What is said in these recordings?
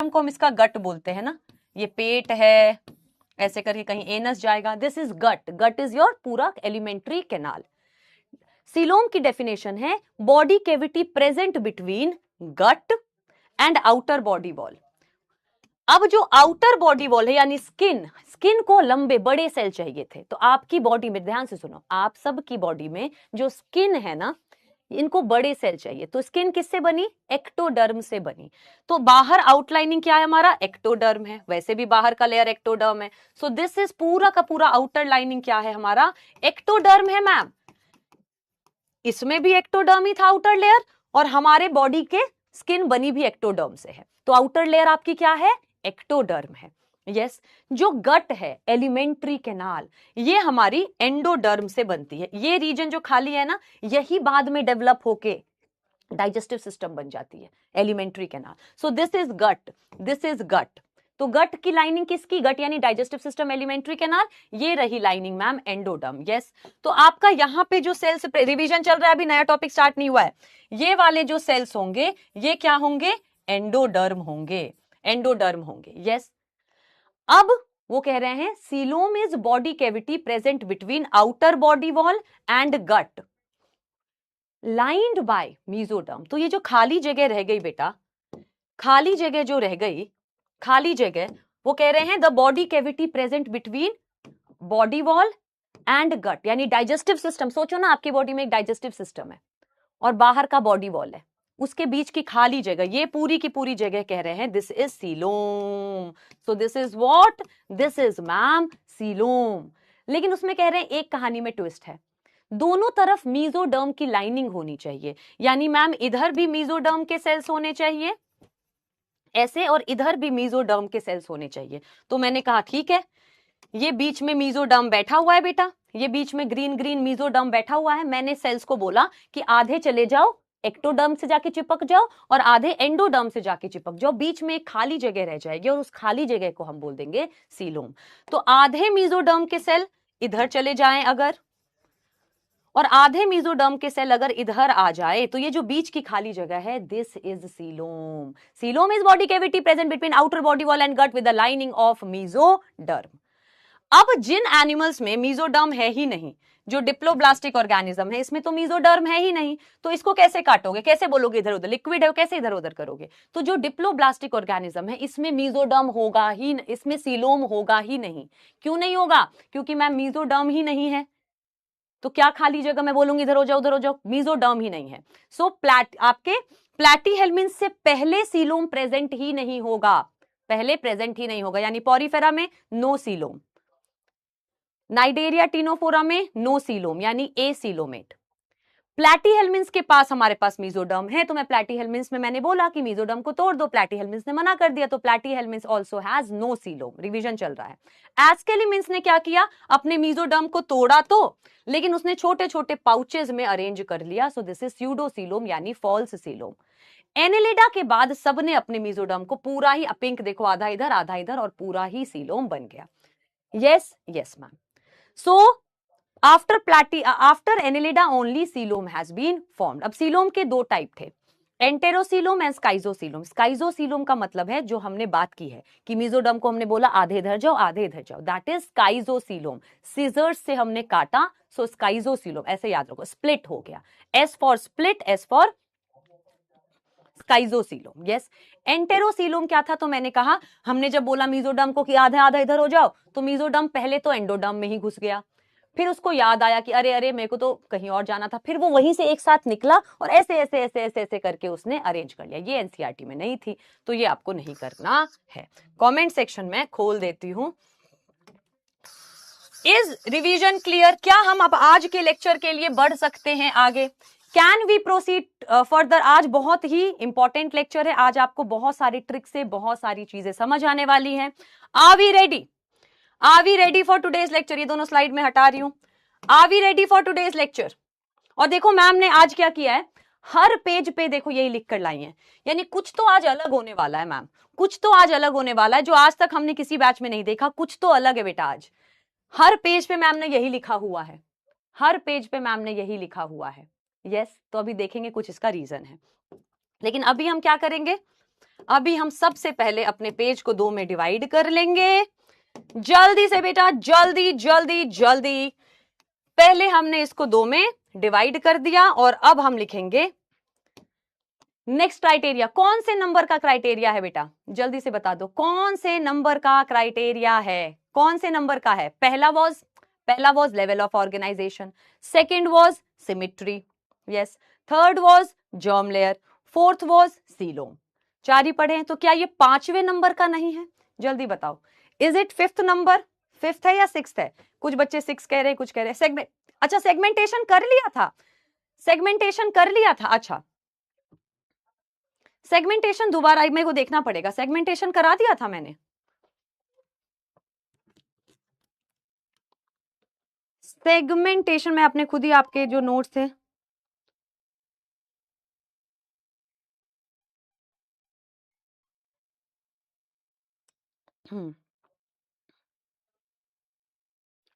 को हम इसका गट बोलते हैं ना, ये पेट है, ऐसे करके कहीं एनस जाएगा, this is gut, gut is your पूरा एलिमेंट्री कैनाल। सीलोम की डेफिनेशन है body cavity present between gut and outer body wall. अब जो आउटर बॉडी वॉल है यानी स्किन, स्किन को लंबे बड़े सेल चाहिए थे, तो आपकी बॉडी में, ध्यान से सुनो, आप सब की बॉडी में जो स्किन है ना, इनको बड़े सेल चाहिए। तो स्किन किससे बनी? एक्टोडर्म से बनी। तो बाहर आउटलाइनिंग क्या है हमारा? एक्टोडर्म है, वैसे भी बाहर का लेयर एक्टोडर्म है। सो दिस इज पूरा का पूरा आउटर लाइनिंग क्या है हमारा? एक्टोडर्म है मैम। इसमें भी एक्टोडर्म ही था आउटर लेयर, और हमारे बॉडी के स्किन बनी भी एक्टोडर्म से है। तो आउटर लेयर आपकी क्या है? एक्टोडर्म है। यस, जो गट है, एलिमेंट्री कैनाल, ये हमारी एंडोडर्म से बनती है। ये रीजन जो खाली है ना, यही बाद में डेवलप होके डाइजेस्टिव सिस्टम बन जाती है, alimentary canal. So this is gut, this is गट। तो गट की लाइनिंग किसकी? गट यानी डाइजेस्टिव सिस्टम, एलिमेंट्री कैनाल, ये रही लाइनिंग मैम एंडोडर्म। यस, तो आपका यहाँ पे जो सेल्स, रिवीजन चल रहा है, अभी नया टॉपिक स्टार्ट नहीं हुआ है। ये वाले जो सेल्स होंगे ये क्या होंगे? एंडोडर्म होंगे, एंडोडर्म होंगे। यस, अब वो कह रहे हैं coelom is body cavity present between outer body wall and gut lined by mesoderm. तो ये जो खाली जगह रह गई बेटा, खाली जगह जो रह गई, खाली जगह, वो कह रहे हैं the body cavity present between body wall and gut, यानी डाइजेस्टिव सिस्टम। सोचो ना, आपकी बॉडी में एक डाइजेस्टिव सिस्टम है और बाहर का बॉडी वॉल है, उसके बीच की खाली जगह, ये पूरी की पूरी जगह कह रहे हैं this is coelom. So this is what? This is ma'am coelom. लेकिन उसमें कह रहे हैं एक कहानी में ट्विस्ट है, दोनों तरफ मीजोडर्म की लाइनिंग होनी चाहिए। यानी मैम इधर भी मीजोडर्म के सेल्स होने चाहिए ऐसे, और इधर भी मीजोडर्म के सेल्स होने चाहिए। तो मैंने कहा ठीक है, ये बीच में मीजोडर्म बैठा हुआ है बेटा, ये बीच में ग्रीन ग्रीन मीजोडर्म बैठा हुआ है। मैंने सेल्स को बोला कि आधे चले जाओ, एक्टोडर्म से जाके चिपक जाओ, और आधे एंडोडर्म से जाके चिपक जाओ, बीच में एक खाली जगह रह जाएगी, और उस खाली जगह को हम बोल देंगे सीलोम। तो आधे मीजोडर्म के सेल इधर चले जाएं अगर, और आधे मीजोडर्म के सेल अगर इधर आ जाए, तो ये जो बीच की खाली जगह है, this is coelom. Coelom is body cavity present between outer body wall and gut with the lining of mesoderm. अब जिन एनिमल्स में मीजोडर्म है ही नहीं, जो डिप्लोब्लास्टिक ऑर्गेनिज्म है, इसमें तो मीजोडर्म है ही नहीं, तो इसको कैसे काटोगे, कैसे बोलोगे इधर उधर, लिक्विड है कैसे इधर उधर करोगे? तो जो डिप्लोब्लास्टिक ऑर्गेनिज्म है, इसमें मीजोडर्म होगा ही, इसमें सीलोम होगा ही नहीं। क्यों नहीं होगा? क्योंकि मैम मीजोडर्म ही नहीं है। तो क्या खाली जगह मैं बोलूंगी इधर हो जाओ उधर हो जाओ? मीजोडर्म ही नहीं है। सो आपके प्लैटीहेल्मिन्थ से पहले सीलोम प्रेजेंट ही नहीं होगा, पहले प्रेजेंट ही नहीं होगा। यानी पॉरीफेरा में नो सीलोम, नाइडेरिया टिनोफोरा में नो सीलोम, यानी ए सीलोमेट। प्लैटीहेल्मिन्थ के पास हमारे पास मीजोडर्म है, तो मैं प्लैटीहेल्मिन्थ में मैंने बोला कि मीजोडर्म को तोड़ दो, प्लैटीहेल्मिन्थ ने मना कर दिया, तो platyhelminth also has no coelom. Revision चल रहा है। एस्केलिमिन्थ ने क्या किया? अपने मीजोडर्म को तोड़ा तो, लेकिन उसने छोटे छोटे पाउचेज में अरेंज कर लिया। सो दिस इज स्यूडोसीलोम यानी फॉल्स सीलोम। एनेलिडा के बाद सबने अपने मीजोडर्म को पूरा ही, पिंक देखो, आधा इधर और पूरा ही सीलोम बन गया। Yes yes ma'am. So after Annelida only coelom has been formed. अब सीलोम के दो टाइप थे, एंटेरोसीलोम एंड स्काइजोसीलोम। स्काइजोसीलोम का मतलब है जो हमने बात की है कि मीजोडर्म को हमने बोला आधे इधर जाओ आधे इधर जाओ, दैट इज स्काइजोसीलोम। सीजर्स से हमने काटा, सो स्काइजोसीलोम, ऐसे याद रखो, स्प्लिट हो गया। S for split, S for schizocoelom. Yes, enterocoelom क्या था? तो मैंने कहा, हमने जब बोला मीजोडर्म को कि आधा आधा इधर हो जाओ, तो मीजोडर्म पहले तो एंडोडर्म में ही घुस गया, फिर उसको याद आया कि अरे अरे मेरे को तो कहीं और जाना था, फिर वो वहीं से एक साथ निकला और ऐसे ऐसे ऐसे ऐसे ऐसे करके उसने अरेंज कर लिया। ये एनसीईआरटी में नहीं थी, तो ये आपको नहीं करना है। कमेंट सेक्शन में खोल देती हूं। Is revision clear? क्या हम अब आज के लेक्चर के लिए बढ़ सकते हैं आगे? Can we proceed further? आज बहुत ही इंपॉर्टेंट लेक्चर है, आज आपको बहुत सारी ट्रिक से बहुत सारी चीजें समझ आने वाली हैं। Are we ready? Are we ready for today's lecture? ये दोनों स्लाइड में हटा रही हूं। Are we ready for today's lecture? और देखो मैम ने आज क्या किया है, हर पेज पे देखो यही लिख कर लाई है, यानी कुछ तो आज अलग होने वाला है मैम, कुछ तो आज अलग होने वाला है जो आज तक हमने किसी बैच में नहीं देखा, कुछ तो अलग है बेटा आज। हर पेज पे मैम ने यही लिखा हुआ है, हर पेज पे मैम ने यही लिखा हुआ है। यस, तो अभी देखेंगे कुछ इसका रीजन है, लेकिन अभी हम क्या करेंगे, अभी हम सबसे पहले अपने पेज को 2 में डिवाइड कर लेंगे। जल्दी से बेटा, जल्दी जल्दी जल्दी। पहले हमने इसको 2 में डिवाइड कर दिया और अब हम लिखेंगे नेक्स्ट क्राइटेरिया। कौन से नंबर का क्राइटेरिया है बेटा, जल्दी से बता दो, कौन से नंबर का क्राइटेरिया है, कौन से नंबर का है? पहला was level of organisation, second was symmetry, yes, third was germ layer, fourth was coelom. 4 ही पढ़े हैं, तो क्या ये 5वें नंबर का नहीं है? जल्दी बताओ, is it 5th number? 5th है या 6th है? कुछ बच्चे 6 कह रहे हैं, कुछ कह रहे हैं सेगमेंट। अच्छा, सेगमेंटेशन कर लिया था, सेगमेंटेशन कर लिया था। अच्छा, सेगमेंटेशन दोबारा मेरे को देखना पड़ेगा, सेगमेंटेशन करा दिया था मैंने? सेगमेंटेशन में आपने खुद ही, आपके जो नोट्स थे,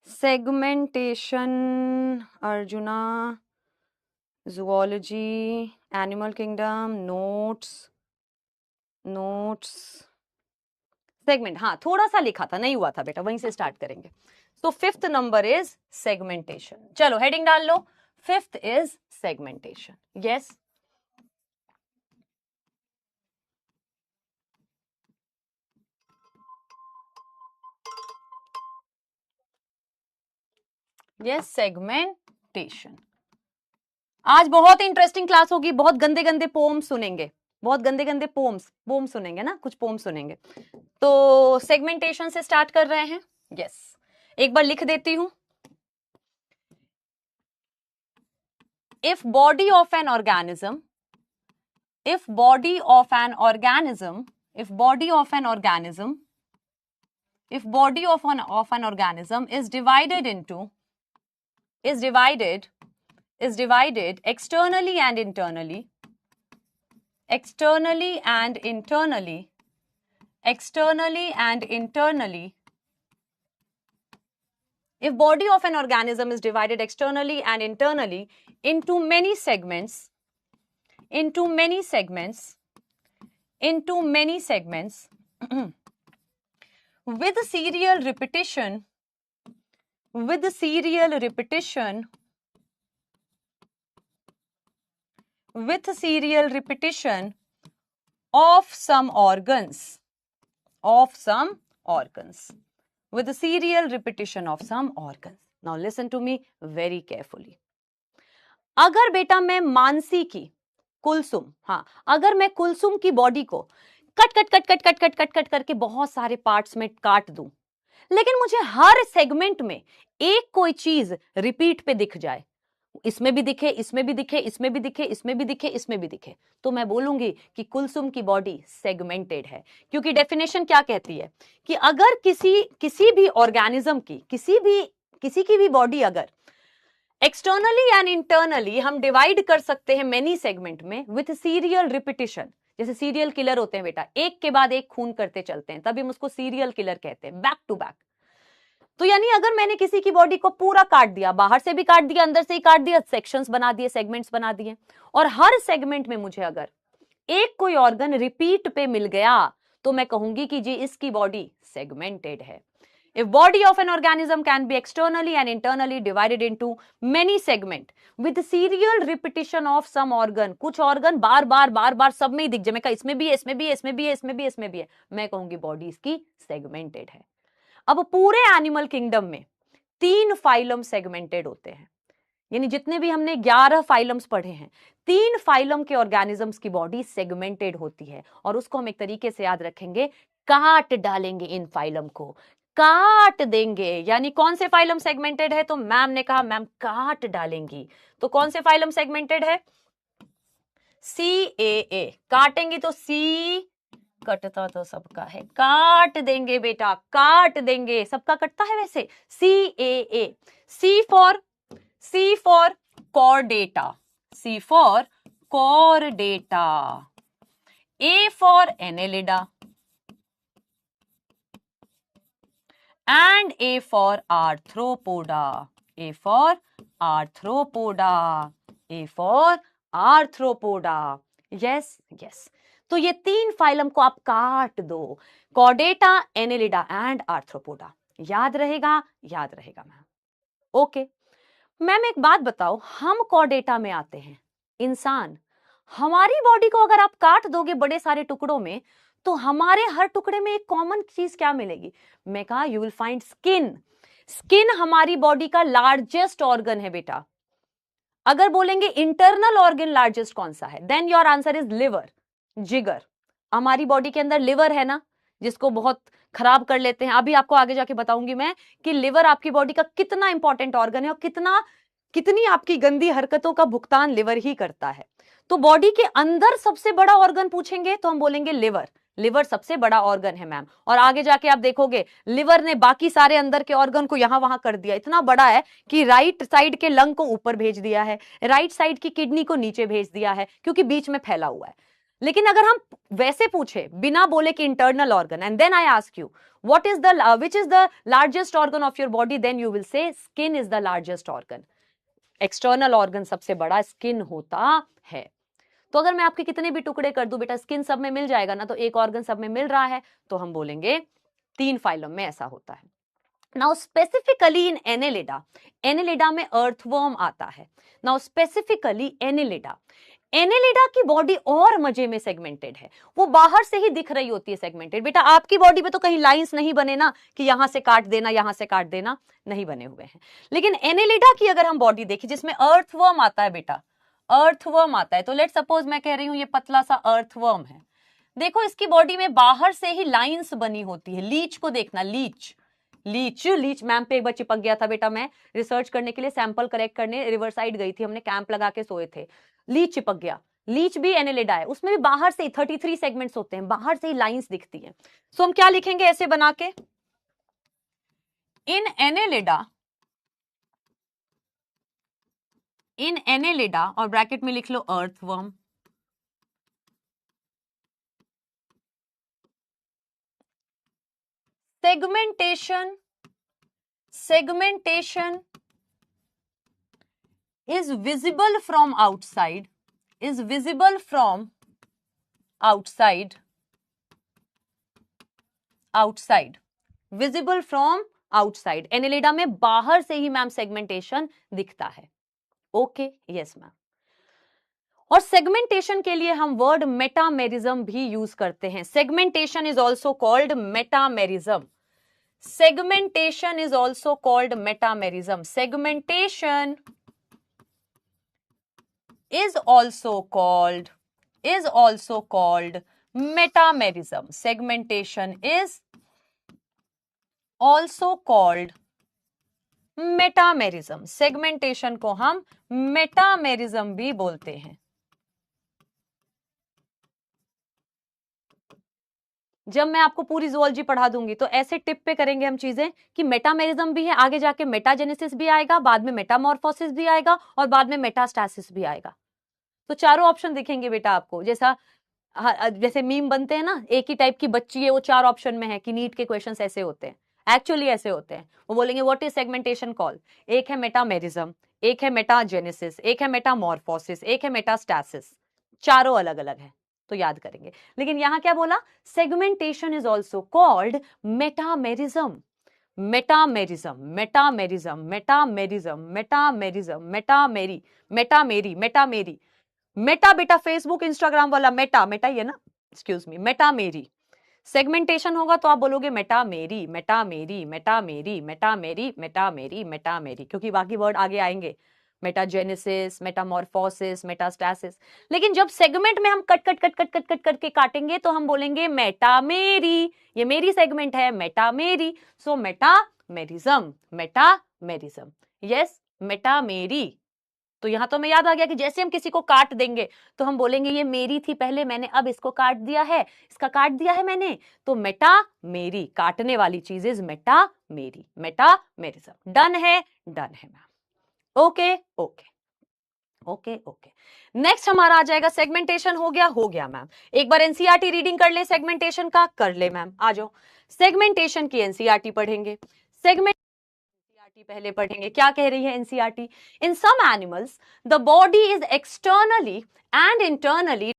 segmentation arjuna, zoology, animal kingdom, notes segment, हाँ थोड़ा सा लिखा था, नहीं हुआ था बेटा, वहीं से स्टार्ट करेंगे। तो 5th नंबर इज सेगमेंटेशन। चलो हेडिंग डाल लो, 5th is segmentation, yes. Yes, segmentation. आज बहुत इंटरेस्टिंग क्लास होगी, बहुत गंदे गंदे पोम्स सुनेंगे, बहुत गंदे गंदे पोम्स सुनेंगे ना, कुछ पोम्स सुनेंगे। तो सेगमेंटेशन से स्टार्ट कर रहे हैं, यस। एक बार लिख देती हूं, if body of an organism is divided externally and internally, if body of an organism is divided externally and internally into many segments, with serial repetition of some organs, with the serial repetition of some organs. Now listen to me very carefully. अगर बेटा मैं मानसी की, कुलसुम, हाँ, अगर मैं कुलसुम की body को cut करके बहुत सारे पार्ट्स में काट दूं, लेकिन मुझे हर सेगमेंट में एक कोई चीज रिपीट पे दिख जाए, इसमें भी दिखे, इसमें भी दिखे, इसमें भी दिखे, इसमें भी दिखे, इसमें भी दिखे, तो मैं बोलूंगी कि कुलसुम की बॉडी सेगमेंटेड है। क्योंकि डेफिनेशन क्या कहती है कि अगर किसी भी ऑर्गेनिज्म की, किसी की भी बॉडी अगर एक्सटर्नली एंड इंटरनली हम डिवाइड कर सकते हैं मेनी सेगमेंट में विथ सीरियल रिपीटिशन, जैसे सीरियल किलर होते हैं बेटा, एक के बाद एक खून करते चलते हैं, तभी हम उसको सीरियल किलर कहते हैं, बैक टू बैक। तो यानी अगर मैंने किसी की बॉडी को पूरा काट दिया, बाहर से भी काट दिया, अंदर से ही काट दिया, सेक्शंस बना दिए, सेगमेंट्स बना दिए, और हर सेगमेंट में मुझे अगर एक कोई ऑर्गन रिपीट पे मिल गया, तो मैं कहूंगी कि जी इसकी बॉडी सेगमेंटेड है। If body of an organism can be externally and internally divided into many segment with serial repetition of some organ, कुछ ऑर्गन बार बार सब में ही दिख जाए, मैं कहा इसमें भी है, इसमें भी है, इसमें भी है, इसमें भी है, इसमें भी है, मैं कहूंगी बॉडी इसकी सेगमेंटेड है। अब पूरे एनिमल किंगडम में 3 फाइलम सेगमेंटेड होते हैं, यानी जितने भी हमने 11 फाइलम्स पढ़े हैं, 3 फाइलम के ऑर्गेनिजम्स की बॉडी सेगमेंटेड होती है, और उसको हम एक तरीके से याद रखेंगे, काट डालेंगे इन फाइलम को, काट देंगे। यानी कौन से फाइलम सेगमेंटेड है, तो मैम ने कहा मैम काट डालेंगी, तो कौन से फाइलम सेगमेंटेड है? CAA, काटेंगी तो सी, कटता तो सबका है, काट देंगे बेटा, काट देंगे, सबका कटता है वैसे। CAA, C for chordata, A for Annelida, and A for Arthropoda, Yes. तो ये 3 फाइलम को आप काट दो, कॉर्डेटा, एनेलिडा एंड आर्थ्रोपोडा। याद रहेगा? याद रहेगा मैम। ओके मैम एक बात बताओ, हम कॉर्डेटा में आते हैं, इंसान। हमारी बॉडी को अगर आप काट दोगे बड़े सारे टुकड़ों में, तो हमारे हर टुकड़े में एक कॉमन चीज क्या मिलेगी? मैं कहा you will find skin. Skin हमारी बॉडी का लार्जेस्ट ऑर्गन है बेटा। अगर बोलेंगे इंटरनल ऑर्गन लार्जेस्ट कौन सा है, then your answer is liver, जिगर। हमारी बॉडी के अंदर लिवर है ना, जिसको बहुत खराब कर लेते हैं। अभी आपको आगे जाके बताऊंगी मैं कि लिवर आपकी बॉडी का कितना इंपॉर्टेंट ऑर्गन है और कितनी आपकी गंदी हरकतों का भुगतान लिवर ही करता है। तो बॉडी के अंदर सबसे बड़ा ऑर्गन पूछेंगे तो हम बोलेंगे लिवर। लिवर सबसे बड़ा ऑर्गन है मैम। और आगे जाके आप देखोगे लिवर ने बाकी सारे अंदर के ऑर्गन को यहां वहां कर दिया, इतना बड़ा है कि राइट साइड के लंग को ऊपर भेज दिया है, राइट साइड की किडनी को नीचे भेज दिया है, क्योंकि बीच में फैला हुआ है। लेकिन अगर हम वैसे पूछे बिना बोले कि internal organ, and then I ask you what is the which is the largest organ of your body, then you will say skin is the largest organ. External organ सबसे बड़ा स्किन होता है। तो अगर मैं आपके कितने भी टुकड़े कर दूं बेटा, स्किन सब में मिल जाएगा ना, तो एक ऑर्गन सब में मिल रहा है, तो हम बोलेंगे 3 फाइलम में ऐसा होता है। Now specifically in Annelida, Annelida में अर्थवर्म आता है। नाउ स्पेसिफिकली एनेलिडा, एनेलिडा की बॉडी और मजे में सेगमेंटेड है, वो बाहर से ही दिख रही होती है सेगमेंटेड। बेटा आपकी बॉडी पे तो कहीं लाइंस नहीं बने ना कि यहां से काट देना यहां से काट देना, नहीं बने हुए हैं। लेकिन एनेलिडा की अगर हम बॉडी देखें जिसमें अर्थवर्म आता है बेटा, अर्थवर्म आता है, तो लेट सपोज मैं कह रही हूं ये पतला सा अर्थवर्म है। देखो इसकी बॉडी में बाहर से ही लाइंस बनी होती है। लीच को देखना, लीच लीच लीच मैम पे एक बार चिपक गया था बेटा, मैं रिसर्च करने के लिए सैंपल कलेक्ट करने रिवर साइड गई थी, हमने कैंप लगा के सोए थे, लीच चिपक गया। लीच भी एनेलिडा है, उसमें भी बाहर से 33 सेगमेंट्स होते हैं, बाहर से ही लाइंस दिखती हैं। सो हम क्या लिखेंगे ऐसे बना के, इन एनेलिडा और ब्रैकेट में लिख लो earthworm. segmentation is visible from outside, is visible from outside, visible from outside। Annelida में बाहर से ही मैम सेगमेंटेशन दिखता है। Okay yes ma'am. और सेगमेंटेशन के लिए हम वर्ड मेटामेरिज्म भी यूज करते हैं। Segmentation is also called metamerism. Segmentation is also called metamerism. Segmentation is also called metamerism. Segmentation is also called metamerism. Segmentation को हम metamerism भी बोलते हैं। जब मैं आपको पूरी ज़ूलॉजी पढ़ा दूंगी तो ऐसे टिप पे करेंगे हम चीजें कि मेटामेरिज्म भी है, आगे जाके मेटाजेनेसिस भी आएगा, बाद में मेटामॉर्फोसिस भी आएगा और बाद में मेटास्टैसिस भी आएगा। तो चारों ऑप्शन दिखेंगे बेटा आपको। जैसे मीम बनते हैं ना, एक ही टाइप की बच्ची है वो 4 ऑप्शन में है कि नीट के क्वेश्चंस ऐसे होते हैं, एक्चुअली ऐसे होते हैं। वो बोलेंगे व्हाट इज सेगमेंटेशन कॉल, एक है मेटामेरिज्म, एक है मेटाजेनेसिस, एक है मेटामॉर्फोसिस, एक है मेटास्टैसिस, चारों अलग अलग है, तो याद करेंगे। लेकिन यहां क्या बोला, segmentation is also called metamerism. Metamerism metamerism metamerism metamerism metamery metamery metamery meta बेटा फेसबुक इंस्टाग्राम वाला मेटा ही है ना, एक्सक्यूज मी, मेटामेरी। सेगमेंटेशन होगा तो आप बोलोगे मेटामेरी मेटामेरी मेटामेरी मेटामेरी मेटामेरी मेटामेरी, क्योंकि बाकी वर्ड आगे आएंगे, मेटाजेनेसिस, मेटामॉर्फोसिस, मेटास्टैसिस। लेकिन जब सेगमेंट में हम कट करके काटेंगे तो हम बोलेंगे मेटामेरी, ये मेरी सेगमेंट है मेटामेरी। सो मेटामेरिज्म मेटामेरिज्म, यस मेटामेरी। तो यहां तो हमें याद आ गया कि जैसे हम किसी को काट देंगे तो हम बोलेंगे ये मेरी थी पहले, मैंने अब इसको काट दिया है, इसका काट दिया है मैंने, तो मेटामेरी, काटने वाली चीज इज मेटामेरी, मेटामेरिज्म। डन है ma'am. Okay okay okay okay. Next हमारा आ जाएगा सेगमेंटेशन। हो गया मैम। एक बार एनसीईआरटी रीडिंग कर ले सेगमेंटेशन का, कर ले मैम, आ जाओ। सेगमेंटेशन की एनसीईआरटी पढ़ेंगे। सेगमेंट पहले पढ़ेंगे, क्या कह रही है NCERT. In some animals the body is externally and internally